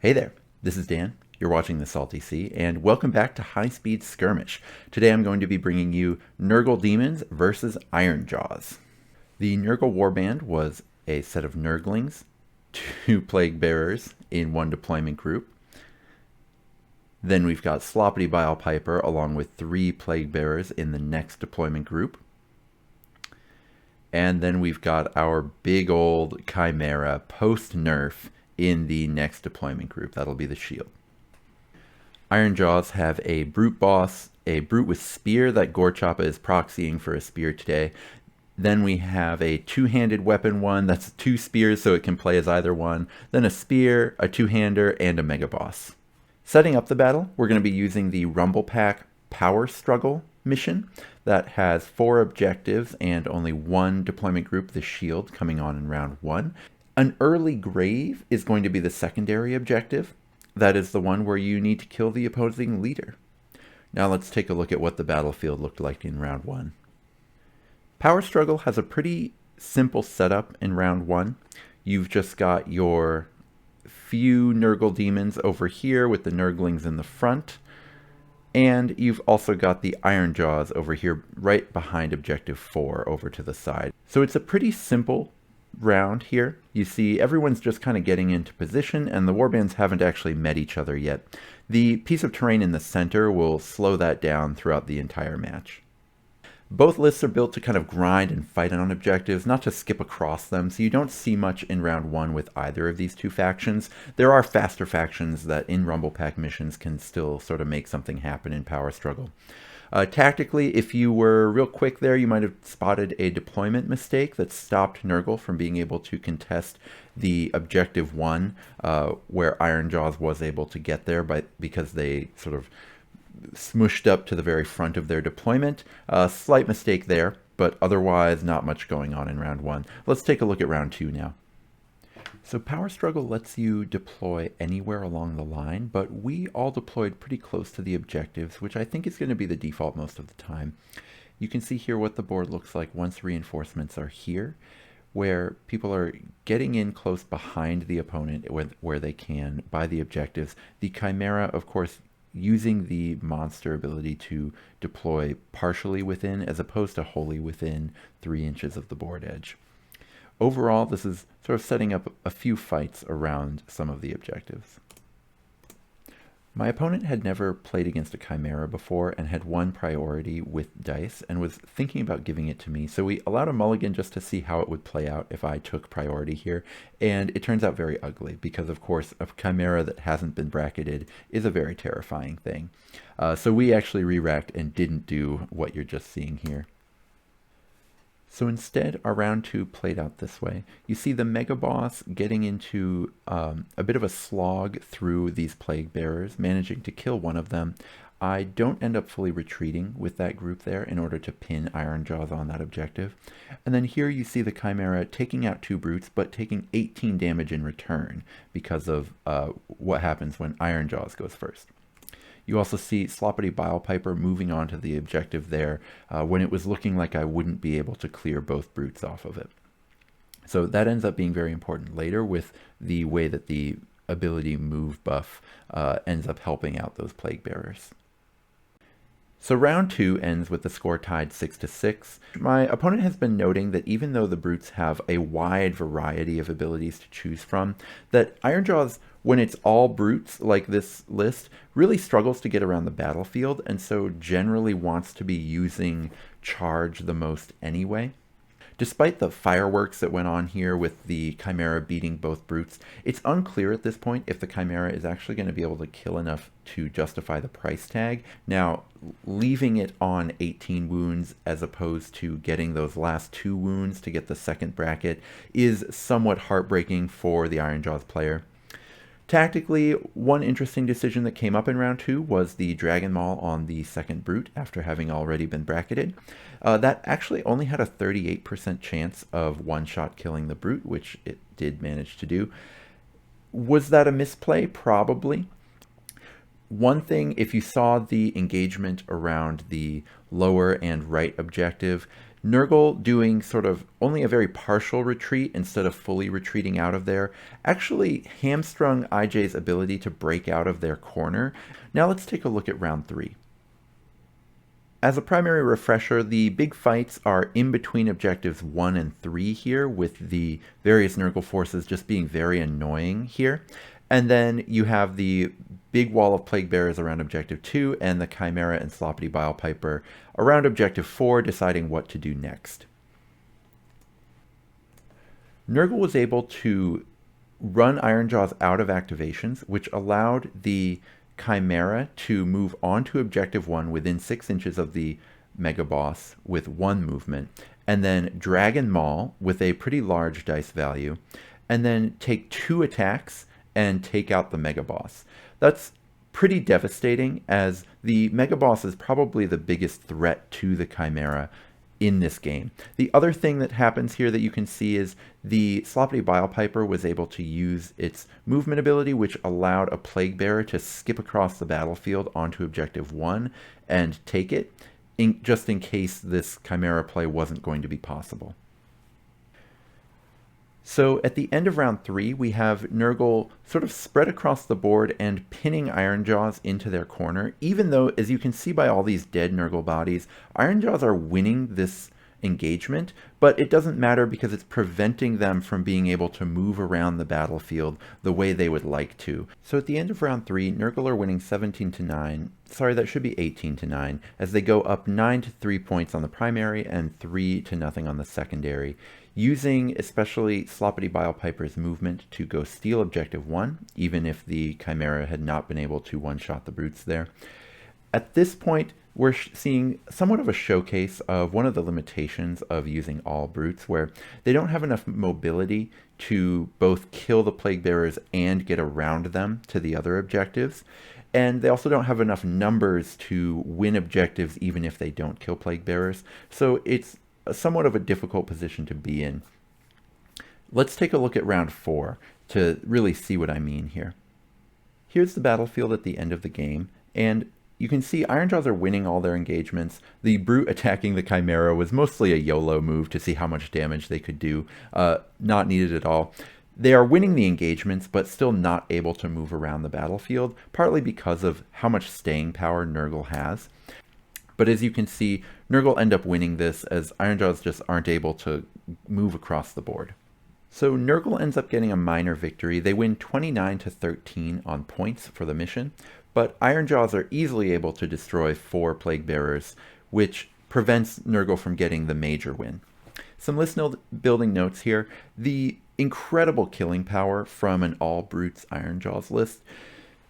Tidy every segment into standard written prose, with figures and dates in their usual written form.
Hey there, this is Dan. You're watching The Salty Sea, and welcome back to High Speed Skirmish. Today I'm going to be bringing you Nurgle Demons versus Ironjawz. The Nurgle Warband was a set of Nurglings, 2 Plague Bearers in 1 deployment group. Then we've got Sloppity Bile Piper along with 3 Plague Bearers in the next deployment group. And then we've got our big old Chimera Post-Nerf in the next deployment group. That'll be the shield. Ironjawz have a brute boss, a brute with spear that Gorechoppa is proxying for a spear today. Then we have a 2-handed weapon one that's 2 spears, so it can play as either one. Then a spear, a 2-hander, and a mega boss. Setting up the battle, we're going to be using the Rumble Pack Power Struggle mission that has 4 objectives and only 1 deployment group, the shield, coming on in round 1. An early grave is going to be the secondary objective. That is the one where you need to kill the opposing leader. Now let's take a look at what the battlefield looked like in round 1. Power Struggle has a pretty simple setup in round 1. You've just got your few Nurgle demons over here with the Nurglings in the front. And you've also got the Ironjawz over here right behind objective 4 over to the side. So it's a pretty simple round here. You see everyone's just kind of getting into position and the warbands haven't actually met each other yet. The piece of terrain in the center will slow that down throughout the entire match. Both lists are built to kind of grind and fight on objectives, not to skip across them, so you don't see much in round 1 with either of these 2 factions. There are faster factions that in Rumble Pack missions can still sort of make something happen in Power Struggle. Tactically, if you were real quick there, you might have spotted a deployment mistake that stopped Nurgle from being able to contest the objective 1, where Ironjawz was able to get there because they sort of smushed up to the very front of their deployment. Slight mistake there, but otherwise not much going on in round 1. Let's take a look at round 2 now. So Power Struggle lets you deploy anywhere along the line, but we all deployed pretty close to the objectives, which I think is going to be the default most of the time. You can see here what the board looks like once reinforcements are here, where people are getting in close behind the opponent where they can by the objectives. The Chimera, of course, using the monster ability to deploy partially within as opposed to wholly within 3 inches of the board edge. Overall, this is sort of setting up a few fights around some of the objectives. My opponent had never played against a Chimera before and had 1 priority with dice and was thinking about giving it to me, so we allowed a mulligan just to see how it would play out if I took priority here, and it turns out very ugly because, of course, a Chimera that hasn't been bracketed is a very terrifying thing. So we actually re-racked and didn't do what you're just seeing here. So instead, our round 2 played out this way. You see the Mega Boss getting into a bit of a slog through these Plague Bearers, managing to kill one of them. I don't end up fully retreating with that group there in order to pin Ironjawz on that objective. And then here you see the Chimera taking out 2 brutes, but taking 18 damage in return because of what happens when Ironjawz goes first. You also see Sloppity Bile Piper moving on to the objective there when it was looking like I wouldn't be able to clear both brutes off of it. So that ends up being very important later with the way that the ability move buff ends up helping out those Plague Bearers. So round 2 ends with the score tied 6-6. My opponent has been noting that even though the brutes have a wide variety of abilities to choose from, that Ironjawz, when it's all brutes like this list, really struggles to get around the battlefield and so generally wants to be using charge the most anyway. Despite the fireworks that went on here with the Chimera beating both brutes, it's unclear at this point if the Chimera is actually going to be able to kill enough to justify the price tag. Now, leaving it on 18 wounds as opposed to getting those last 2 wounds to get the second bracket is somewhat heartbreaking for the Ironjawz player. Tactically, one interesting decision that came up in round 2 was the Dragon Maul on the second brute after having already been bracketed. That actually only had a 38% chance of one-shot killing the brute, which it did manage to do. Was that a misplay? Probably. One thing, if you saw the engagement around the lower and right objective, Nurgle doing sort of only a very partial retreat instead of fully retreating out of there actually hamstrung IJ's ability to break out of their corner. Now let's take a look at round 3. As a primary refresher, the big fights are in between objectives 1 and 3 here, with the various Nurgle forces just being very annoying here. And then you have the big wall of Plague Bearers around objective 2 and the Chimera and Sloppity Bilepiper around objective 4, deciding what to do next. Nurgle was able to run Ironjawz out of activations, which allowed the Chimera to move on to objective 1 within 6 inches of the Mega Boss with 1 movement, and then Dragon Maul with a pretty large dice value, and then take 2 attacks and take out the Mega Boss. That's pretty devastating, as the Mega Boss is probably the biggest threat to the Chimera in this game. The other thing that happens here that you can see is the Sloppity Bilepiper was able to use its movement ability, which allowed a Plague Bearer to skip across the battlefield onto objective 1 and take it, just in case this Chimera play wasn't going to be possible. So at the end of round 3, we have Nurgle sort of spread across the board and pinning Ironjawz into their corner, even though, as you can see by all these dead Nurgle bodies, Ironjawz are winning this engagement, but it doesn't matter because it's preventing them from being able to move around the battlefield the way they would like to. So at the end of round 3, Nurgle are winning 17-9, sorry, that should be 18-9, as they go up 9-3 points on the primary and 3-0 on the secondary, using especially Sloppity Bilepiper's movement to go steal objective 1, even if the Chimera had not been able to one-shot the brutes there. At this point, we're seeing somewhat of a showcase of one of the limitations of using all brutes, where they don't have enough mobility to both kill the Plague Bearers and get around them to the other objectives. And they also don't have enough numbers to win objectives even if they don't kill Plague Bearers. So it's somewhat of a difficult position to be in. Let's take a look at round 4 to really see what I mean here. Here's the battlefield at the end of the game, and you can see Ironjawz are winning all their engagements. The brute attacking the Chimera was mostly a YOLO move to see how much damage they could do, not needed at all. They are winning the engagements, but still not able to move around the battlefield, partly because of how much staying power Nurgle has. But as you can see, Nurgle end up winning this as Ironjawz just aren't able to move across the board. So Nurgle ends up getting a minor victory. They win 29-13 on points for the mission, but Ironjawz are easily able to destroy 4 Plague Bearers, which prevents Nurgle from getting the major win. Some list building notes here. The incredible killing power from an all brutes Ironjawz list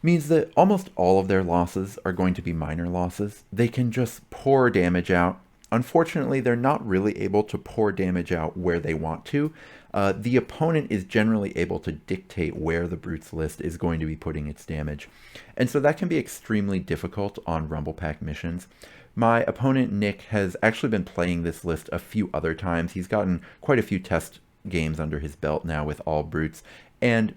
means that almost all of their losses are going to be minor losses. They can just pour damage out. Unfortunately, they're not really able to pour damage out where they want to. The opponent is generally able to dictate where the Brutes list is going to be putting its damage. And so that can be extremely difficult on Rumble Pack missions. My opponent, Nick, has actually been playing this list a few other times. He's gotten quite a few test games under his belt now with all Brutes. And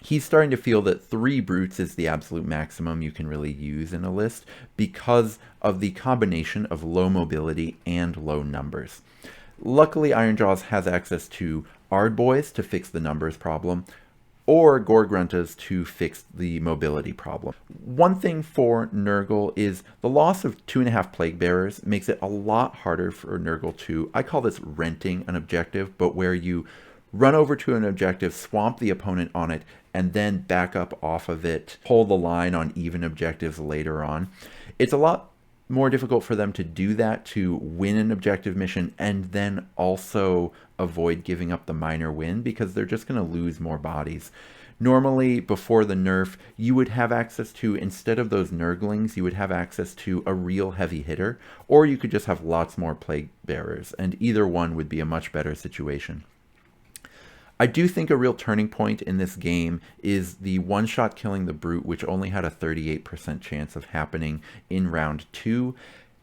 he's starting to feel that 3 brutes is the absolute maximum you can really use in a list because of the combination of low mobility and low numbers. Luckily, Ironjawz has access to Ardboys to fix the numbers problem, or Gorgruntas to fix the mobility problem. One thing for Nurgle is the loss of 2.5 Plague Bearers makes it a lot harder for Nurgle to, I call this renting an objective, but where you run over to an objective, swamp the opponent on it, and then back up off of it, hold the line on even objectives later on. It's a lot more difficult for them to do that, to win an objective mission, and then also avoid giving up the minor win, because they're just going to lose more bodies. Normally, before the nerf, you would have access to, instead of those Nurglings, you would have access to a real heavy hitter, or you could just have lots more Plague Bearers, and either one would be a much better situation. I do think a real turning point in this game is the one-shot killing the brute, which only had a 38% chance of happening in round 2.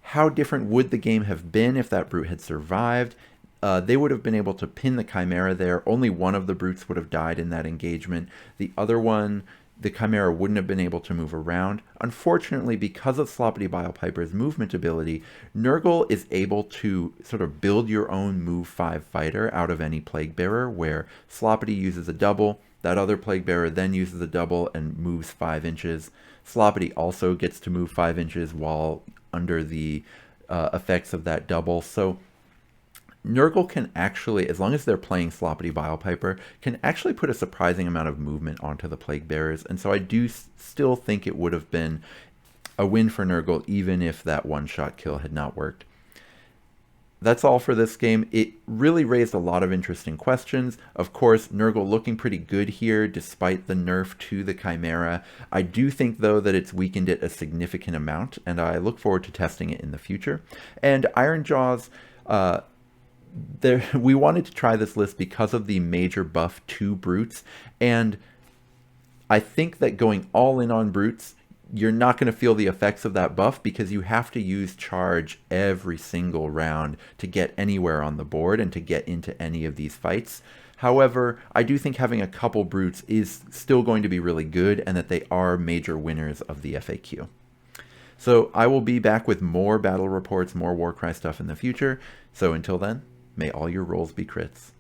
How different would the game have been if that brute had survived? They would have been able to pin the Chimera there. Only one of the brutes would have died in that engagement. The other one the Chimera wouldn't have been able to move around. Unfortunately, because of Sloppity Bilepiper's movement ability, Nurgle is able to sort of build your own move 5 fighter out of any Plague Bearer, where Sloppity uses a double, that other Plague Bearer then uses a double and moves 5 inches. Sloppity also gets to move 5 inches while under the effects of that double. So Nurgle can actually, as long as they're playing Sloppity Bilepiper, can actually put a surprising amount of movement onto the Plague Bearers. And so I do still think it would have been a win for Nurgle, even if that one-shot kill had not worked. That's all for this game. It really raised a lot of interesting questions. Of course, Nurgle looking pretty good here, despite the nerf to the Chimera. I do think, though, that it's weakened it a significant amount, and I look forward to testing it in the future. And Ironjawz, we wanted to try this list because of the major buff to brutes, and I think that going all in on brutes, you're not going to feel the effects of that buff because you have to use charge every single round to get anywhere on the board and to get into any of these fights. However, I do think having a couple brutes is still going to be really good, and that they are major winners of the FAQ. So I will be back with more battle reports, more Warcry stuff in the future. So until then, may all your rolls be crits.